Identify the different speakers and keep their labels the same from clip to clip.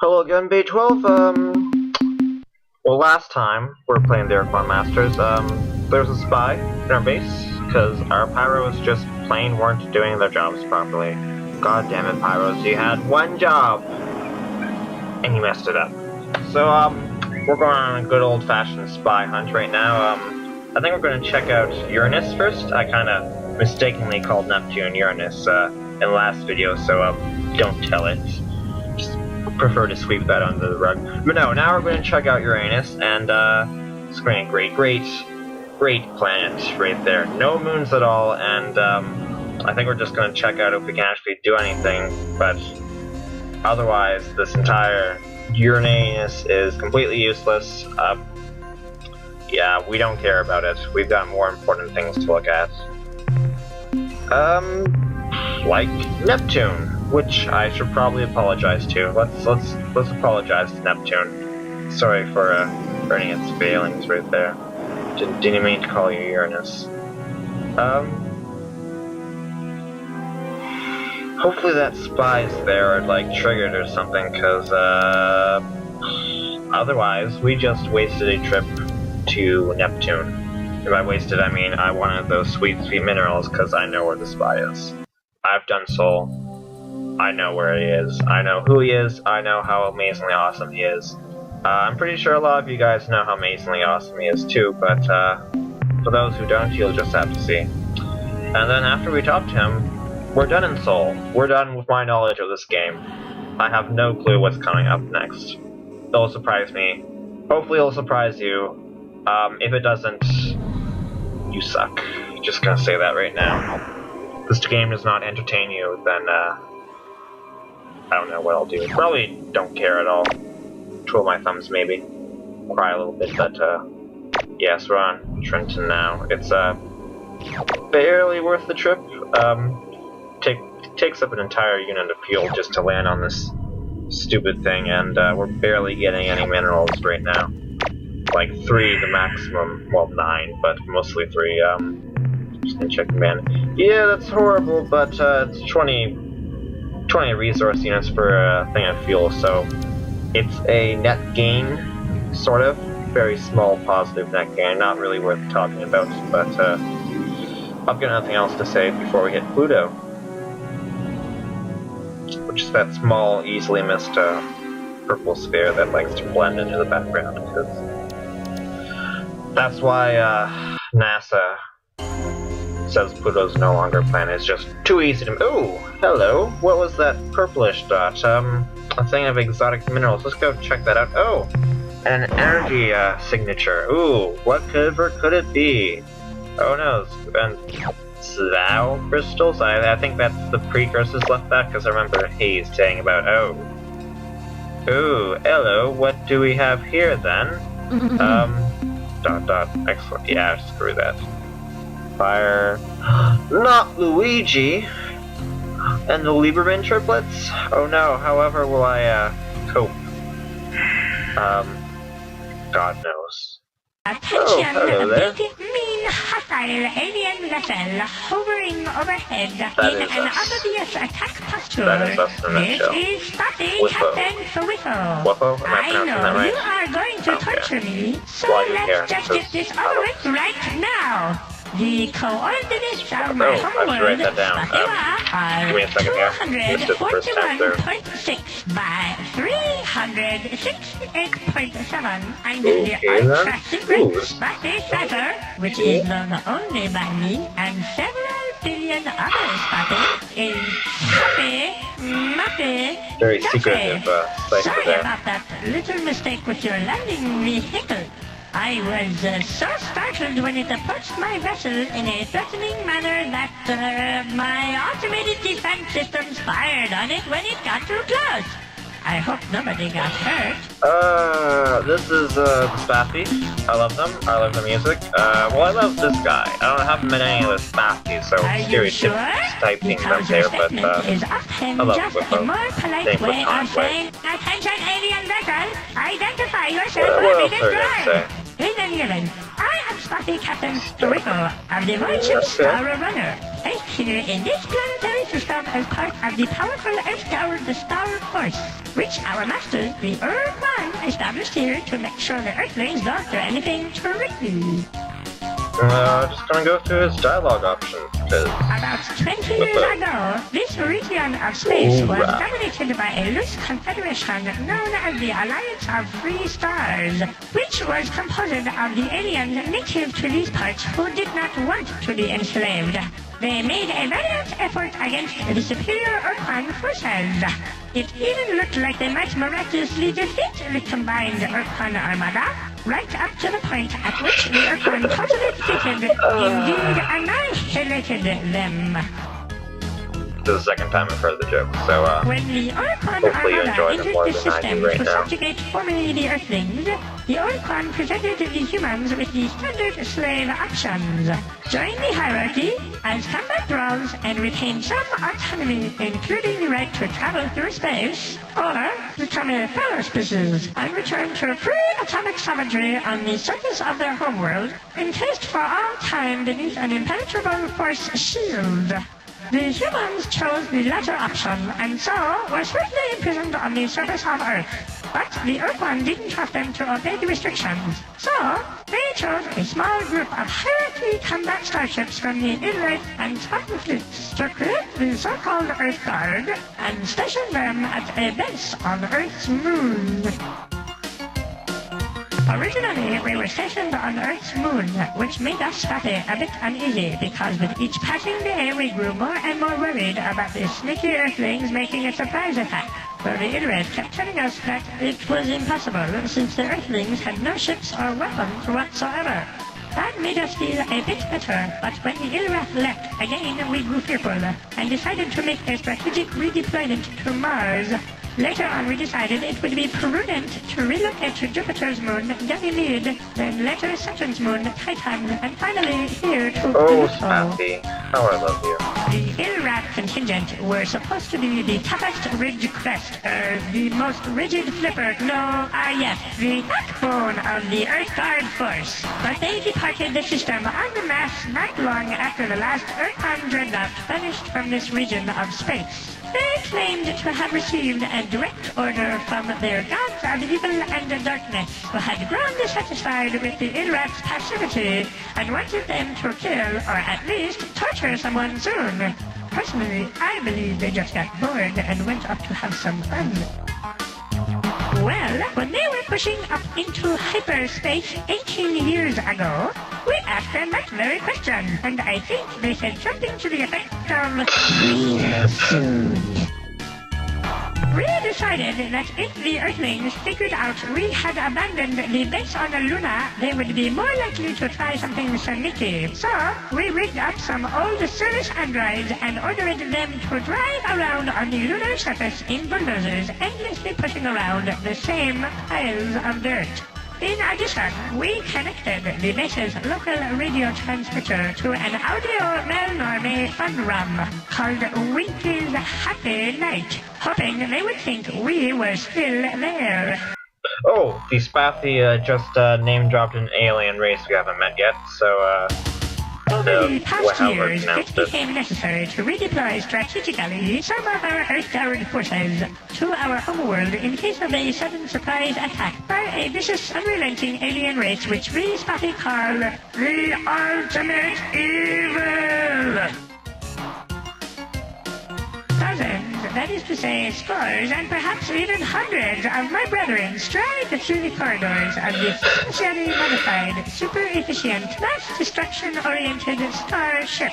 Speaker 1: Hello again, B12. Well, last time we were playing the Ur-Quan Masters, there was a spy in our base, because our Pyros just plain weren't doing their jobs properly. God damn it, Pyros, you had one job! And you messed it up. So, we're going on a good old-fashioned spy hunt right now. I think we're going to check out Uranus first. I kind of mistakenly called Neptune Uranus, in the last video, so, don't tell it. Just prefer to sweep that under the rug. But no, now we're going to check out Uranus, and it's going to be great planet right there. No moons at all, and I think we're just going to check out if we can actually do anything, but otherwise this entire Uranus is completely useless. Yeah, we don't care about it. We've got more important things to look at. Like Neptune, which I should probably apologize to. Let's apologize to Neptune. Sorry for hurting its failings right there. Didn't mean to call you Uranus. Hopefully that spy's there, or like triggered or something, cause otherwise we just wasted a trip to Neptune. If I wasted, I mean I wanted those sweet minerals, cause I know where the spy is. I've done Soul. I know where he is. I know who he is. I know how amazingly awesome he is. I'm pretty sure a lot of you guys know how amazingly awesome he is too, but for those who don't, you'll just have to see. And then after we talk to him, we're done in Soul. We're done with my knowledge of this game. I have no clue what's coming up next. It'll surprise me. Hopefully it'll surprise you. If it doesn't, you suck. Just gonna say that right now. If this game does not entertain you, then I don't know what I'll do. Probably don't care at all. Twiddle my thumbs maybe. Cry a little bit, but yes, we're on Trenton now. It's barely worth the trip. Takes up an entire unit of fuel just to land on this stupid thing, and we're barely getting any minerals right now. Like 3 the maximum, well 9, but mostly 3. Just gonna check the man. Yeah, that's horrible, but it's 20 resource units for a thing of fuel, so it's a net gain, sort of. Very small positive net gain, not really worth talking about, but I've got nothing else to say before we hit Pluto. Which is that small, easily missed purple sphere that likes to blend into the background, because that's why NASA says Pluto's no longer a planet. It's just too easy to... Oh, hello. What was that purplish dot? A thing of exotic minerals. Let's go check that out. Oh, an energy signature. Ooh, whatever could it be? Oh no, and Slough crystals? I think that's the precursors left back, because I remember Hayes saying about, oh. Ooh, hello, what do we have here then? Excellent. Yeah, screw that. Fire. Not Luigi! And the Lieberman triplets? Oh no, however will I, cope? God knows.
Speaker 2: Attention,
Speaker 1: hello there.
Speaker 2: big, mean, hostile alien vessel hovering overhead
Speaker 1: That
Speaker 2: in
Speaker 1: is
Speaker 2: an
Speaker 1: us.
Speaker 2: obvious attack posture.
Speaker 1: That is us in a
Speaker 2: This
Speaker 1: nutshell.
Speaker 2: is Spotty,
Speaker 1: Whiffo.
Speaker 2: Captain Whiffo.
Speaker 1: Whiffo? Am I
Speaker 2: I
Speaker 1: pronouncing
Speaker 2: know
Speaker 1: that right?
Speaker 2: you are going to
Speaker 1: Okay.
Speaker 2: torture me, so
Speaker 1: Why do you care?
Speaker 2: let's just get this
Speaker 1: Because
Speaker 2: over with right now. The coordinates of my
Speaker 1: I should write
Speaker 2: homeworld,
Speaker 1: that down. Give me a second here. Missed it the first time there.
Speaker 2: 241.6 by 368.7 under
Speaker 1: Okay,
Speaker 2: the
Speaker 1: then.
Speaker 2: ultra-secret
Speaker 1: Ooh.
Speaker 2: Spotty Cipher, which is known only by me and several billion other Spotties, is Muppy,
Speaker 1: Very secretive cipher
Speaker 2: Sorry
Speaker 1: there.
Speaker 2: about that little mistake with your landing vehicle. I was so startled when it approached my vessel in a threatening manner that my automated defense systems fired on it when it got too close. I hope nobody got hurt.
Speaker 1: This is the Spathies. I love them. I love the music. Well, I love this guy. I haven't met any of the Spathies, so
Speaker 2: Are you sure?
Speaker 1: stereotyping them
Speaker 2: Because your
Speaker 1: there, but
Speaker 2: statement is often
Speaker 1: I love
Speaker 2: just
Speaker 1: Whiffo.
Speaker 2: a more polite
Speaker 1: Thanks for
Speaker 2: way of
Speaker 1: Conway.
Speaker 2: saying, attention alien vessel, identify yourself
Speaker 1: What
Speaker 2: or
Speaker 1: else
Speaker 2: be
Speaker 1: are you gonna
Speaker 2: destroyed.
Speaker 1: say?
Speaker 2: In any event, I have spotty Captain Rico of the void ship Star Runner, placed here in this planetary system as part of the powerful Earth-powered Star Force, which our master, the Ur-Quan, established here to make sure the Earthlings don't do anything tricky.
Speaker 1: Just gonna go through his dialogue options, because...
Speaker 2: About 20 years ago, this region of space was dominated by a loose confederation known as the Alliance of Free Stars, which was composed of the aliens native to these parts who did not want to be enslaved. They made a valiant effort against the superior Ur-Quan forces. It even looked like they might miraculously defeat the combined Ur-Quan armada, right up to the point at which the Ur-Quan totally defeated, indeed annihilated them.
Speaker 1: This is the second time I've heard the joke, so
Speaker 2: when the Ur-Quan
Speaker 1: hopefully you
Speaker 2: armada
Speaker 1: enjoy them
Speaker 2: entered
Speaker 1: more
Speaker 2: the
Speaker 1: than I
Speaker 2: system
Speaker 1: do right
Speaker 2: to
Speaker 1: now.
Speaker 2: subjugate formerly the Earthlings, the Ur-Quan presented the humans with the standard slave options. Join the hierarchy as combat roles and retain some autonomy, including the right to travel through space, or become a fellow species and return to free atomic savagery on the surface of their homeworld, encased for all time beneath an impenetrable force shield. The humans chose the latter option, and so were swiftly imprisoned on the surface of Earth. But the Ur-Quan didn't trust them to obey the restrictions, so they chose a small group of hierarchy combat starships from the Earth and Spartan fleets to create the so-called Earth Guard and station them at a base on Earth's moon. Originally, we were stationed on Earth's moon, which made us Spatty a bit uneasy because with each passing day we grew more and more worried about the sneaky Earthlings making a surprise attack. But the Illrat kept telling us that it was impossible since the Earthlings had no ships or weapons whatsoever. That made us feel a bit better, but when the Illrat left, again we grew fearful and decided to make a strategic redeployment to Mars. Later on we decided it would be prudent to relocate to Jupiter's moon, Ganymede, then later Saturn's moon, Titan, and finally here to
Speaker 1: Oh,
Speaker 2: Pluto.
Speaker 1: Spaffy, how I love you.
Speaker 2: The Illrat contingent were supposed to be the toughest ridge crest, the most rigid flipper, yes, the backbone of the Earth Guard force. But they departed the system en masse not long after the last Ur-Quan dreadnought vanished from this region of space. They claimed to have received a direct order from their gods of evil and darkness, who had grown dissatisfied with the Illrat's passivity and wanted them to kill or at least torture someone soon. Personally, I believe they just got bored and went up to have some fun. Well, when they were pushing up into hyperspace 18 years ago, we asked them that very question, and I think they said something to the effect of, "Real soon." We decided that if the Earthlings figured out we had abandoned the base on Luna, they would be more likely to try something sneaky. So, we rigged up some old service androids and ordered them to drive around on the lunar surface in bulldozers, endlessly pushing around the same piles of dirt. In addition, we connected the base's local radio transmitter to an audio malnorme fun rum called Winky's Happy Night, hoping they would think we were still there.
Speaker 1: Oh, the Spaffy just name-dropped an alien race we haven't met yet, so
Speaker 2: Over the past
Speaker 1: however
Speaker 2: years,
Speaker 1: pronounced
Speaker 2: it became necessary to redeploy strategically some of our Earth-powered forces to our homeworld in case of a sudden surprise attack by a vicious, unrelenting alien race which we Spotty call the Ultimate Evil. Dozens, that is to say scores and perhaps even hundreds of my brethren stride through the corridors of this specially modified, super-efficient, mass destruction-oriented starship,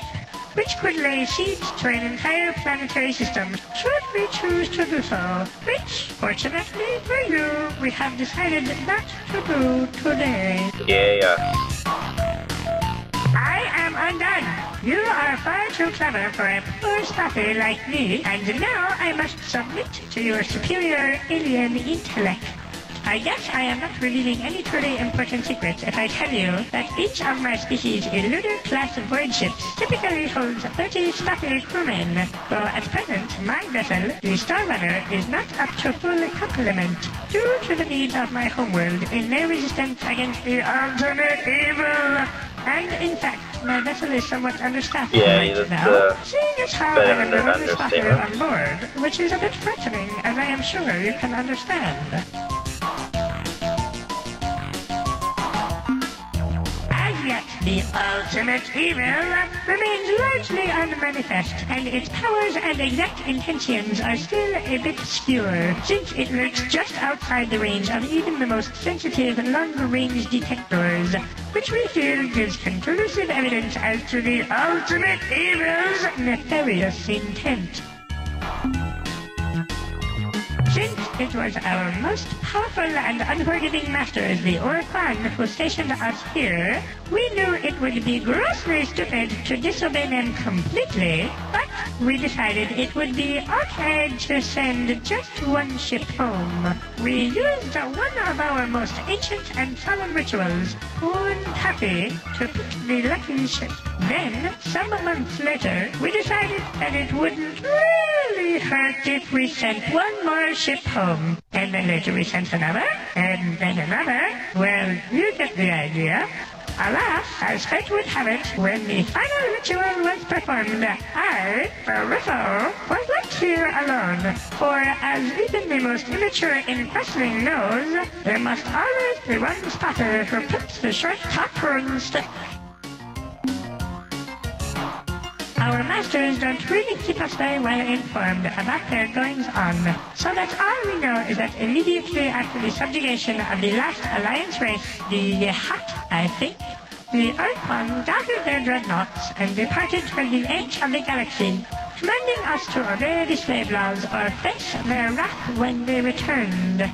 Speaker 2: which could lay siege to an entire planetary system should we choose to do so, which, fortunately for you, we have decided not to do today.
Speaker 1: yeah.
Speaker 2: I am undone. You are far too clever for a poor stuffer like me, and now I must submit to your superior alien intellect. I guess I am not revealing any truly important secrets if I tell you that each of my species' Lunar-class void ships typically holds 30 staffy crewmen, though at present my vessel, the Star Runner, is not up to full complement due to the needs of my homeworld in their resistance against the ultimate evil. And in fact, my vessel is somewhat understaffed right now, seeing as how I am the only spotter on board, which is a bit frightening, as I am sure you can understand. As yet, the ultimate evil remains largely unmanifest, and its powers and exact intentions are still a bit obscure, since it lurks just outside the range of even the most sensitive long-range detectors, which we feel gives conclusive evidence as to the ultimate evil's nefarious intent. Since it was our most powerful and unforgiving masters, the Ur-Quan, who stationed us here, we knew it would be grossly stupid to disobey them completely, but we decided it would be okay to send just one ship home. We used one of our most ancient and solemn rituals, Taffy, to pick the lucky ship. Then, some months later, we decided that it wouldn't really hurt if we sent one more ship home. And then later we sent another, and then another. Well, you get the idea. Alas, as fate would have it, when the final ritual was performed, I, Rizzo, was left here alone. For as even the most immature in wrestling knows, there must always be one spotter who puts the short top first. Our masters don't really keep us very well informed about their goings-on, so that all we know is that immediately after the subjugation of the last Alliance race, the Hut, I think, the Ur-Quan gathered their dreadnoughts and departed for the edge of the galaxy, commanding us to obey the slave laws or face their wrath when they returned.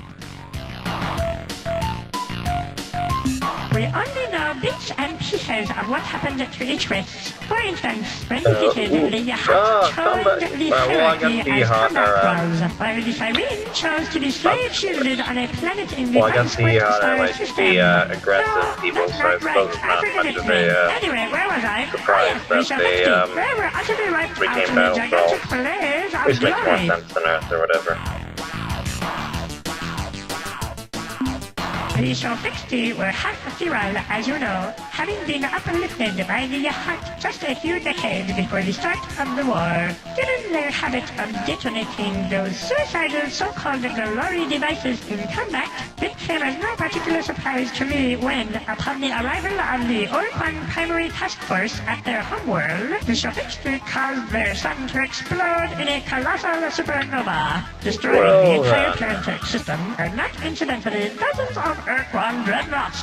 Speaker 2: We only know bits and pieces of what happened to each race. For instance, when defeated, the Hut chose the hierarchy as combat roles, while the Wherein chose to be slave-shielded on a planet in the unspoiled star system.
Speaker 1: Aggressive people, so I suppose it's not much of a
Speaker 2: Anyway, where was I?
Speaker 1: surprise that they
Speaker 2: They were utterly wiped out in the gigantic blaze of
Speaker 1: which makes more
Speaker 2: glory.
Speaker 1: sense than Earth or whatever.
Speaker 2: The Sophisti were half sterile, as you know, having been uplifted by the Hut just a few decades before the start of the war. Given their habit of detonating those suicidal so-called glory devices in combat, it came as no particular surprise to me when, upon the arrival of the Ur-Quan Primary Task Force at their homeworld, the Sophisti caused their sun to explode in a colossal supernova, destroying the entire planetary system, and not incidentally dozens of Ur-Quan dreadnoughts.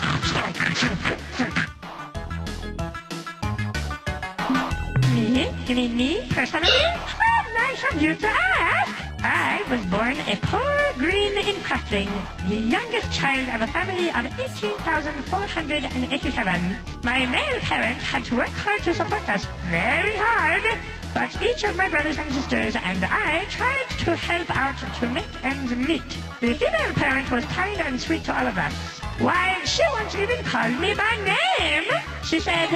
Speaker 2: Me, personally? How nice of you to ask! I was born a poor green incrusting, the youngest child of a family of 18,487. My male parent had to work hard to support us, very hard, but each of my brothers and sisters and I tried to help out to make ends meet. The female parent was kind and sweet to all of us. Why, she once even called me by name. She said,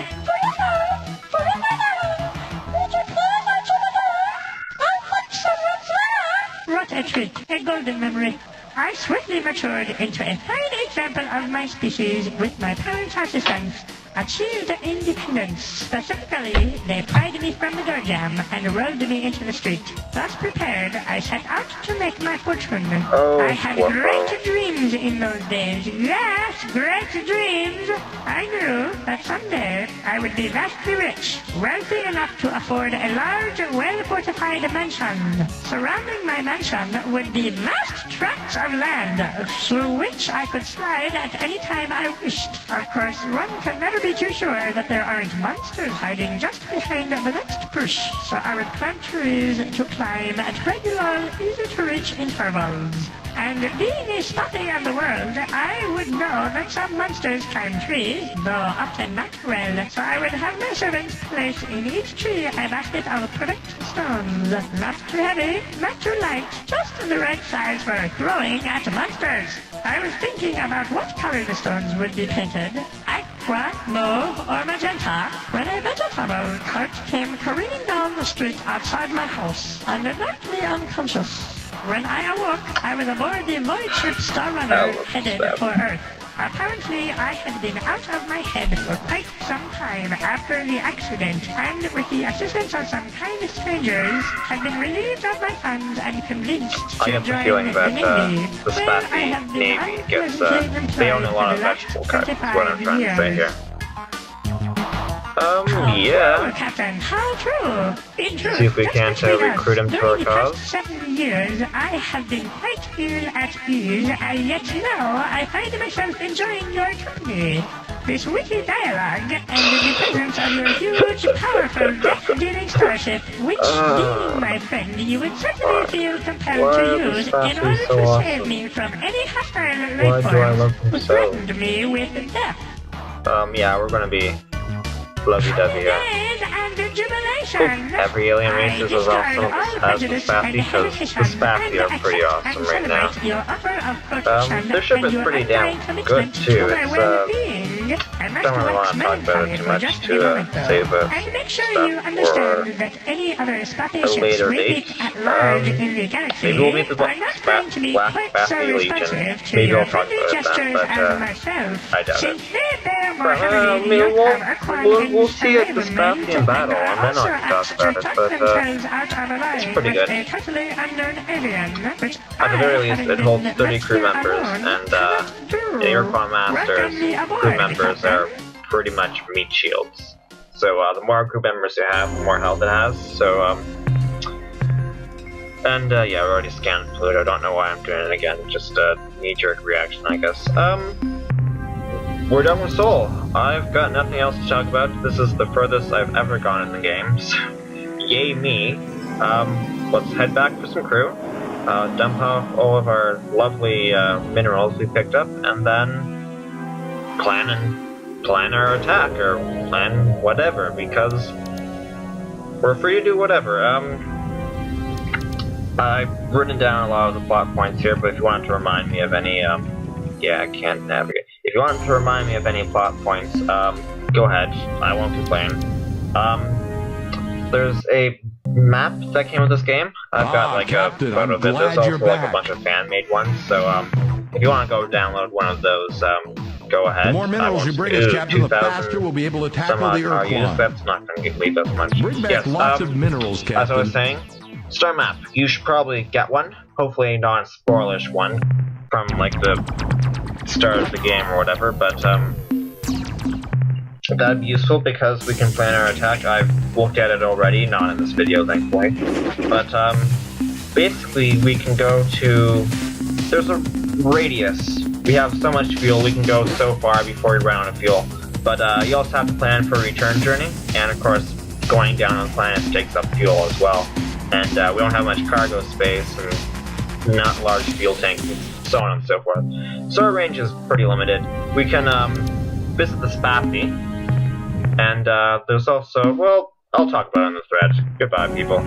Speaker 2: What a treat, a golden memory. I swiftly matured into a fine example of my species with my parents' assistance, achieved independence. Specifically, they pried me from the door jam and rolled me into the street. Thus prepared, I set out to make my fortune. I had great dreams in those days. Yes, great dreams. I knew that someday I would be vastly rich, wealthy enough to afford a large, well-fortified mansion. Surrounding my mansion would be vast tracts of land, through which I could slide at any time I wished. Of course, one can never be be too sure that there aren't monsters hiding just behind the next bush, so I would plant trees to climb at regular, easy-to-reach intervals. And being a spotty of the world, I would know that some monsters climb trees, though often not well, so I would have my servants place in each tree a basket of correct stones. Not too heavy, not too light, just the right size for throwing at monsters. I was thinking about what color the stones would be painted. Aqua, mauve, or magenta, when a vegetable cart came careening down the street outside my house, and knocked me unconscious. When I awoke, I was aboard the Void Star Runner headed for Earth. Apparently, I had been out of my head for quite some time after the accident, and with the assistance of some kind strangers, had been relieved of my funds and convinced to join the Navy.
Speaker 1: The Spaffy Navy gets, they own a lot of vegetable carts, is what I'm trying to say here. Yeah.
Speaker 2: Captain, how true! In truth,
Speaker 1: see if we can't recruit him to our cause.
Speaker 2: For 7 years, I have been quite ill at ease, and yet now I find myself enjoying your company. This witty dialogue, and the presence of your huge, powerful, death-dealing starship, which, being my friend, you would certainly feel compelled to use in order to save me from any hostile life form who threatened me with death.
Speaker 1: Yeah, we're gonna be lovey-dovey here. Every alien race is as awesome as the Spaffy, because the Spaffy are pretty awesome right now. Their ship is pretty damn good too. It's, don't really want to talk about it too much to save it stuff for a later date. Maybe we'll meet the Black Spaffy Legion. Maybe I'll talk about it then, but I doubt it. We'll see it the Spaffy in battle, and then I can talk about it, but it's pretty good. At the very least, it holds 30 crew members, and the Ur-Quan Masters crew members are pretty much meat shields. So the more crew members you have, the more health it has. So and yeah, we already scanned Pluto. Don't know why I'm doing it again. Just a knee-jerk reaction, I guess. We're done with Sol. I've got nothing else to talk about. This is the furthest I've ever gone in the games. Yay me. Let's head back for some crew. Dump off all of our lovely minerals we picked up, and then plan our attack, or plan whatever, because we're free to do whatever. I've written down a lot of the plot points here, but if you wanted to remind me of any, yeah, I can't navigate. If you wanted to remind me of any plot points, go ahead. I won't complain. There's a map that came with this game. I've got like
Speaker 3: Captain,
Speaker 1: a photo of it. There's also like a bunch of fan-made ones. So if you want to go download one of those, go ahead.
Speaker 3: The more minerals you bring us, Captain, the faster we'll be able to tackle the Ur-Quan.
Speaker 1: That's not going to leave us much.
Speaker 3: Bring back lots of minerals, Captain.
Speaker 1: As I was saying, star map. You should probably get one. Hopefully not a spoilish one from like the start of the game or whatever, but that'd be useful because we can plan our attack. I've looked at it already, not in this video thankfully, but basically we can go to, there's a radius. We have so much fuel, we can go so far before we run out of fuel, but you also have to plan for a return journey, and of course going down on the planet takes up fuel as well, and we don't have much cargo space and not large fuel tanks, so on and so forth. So our range is pretty limited. We can visit the Spaffy, and there's also, well, I'll talk about it in the thread. Goodbye, people.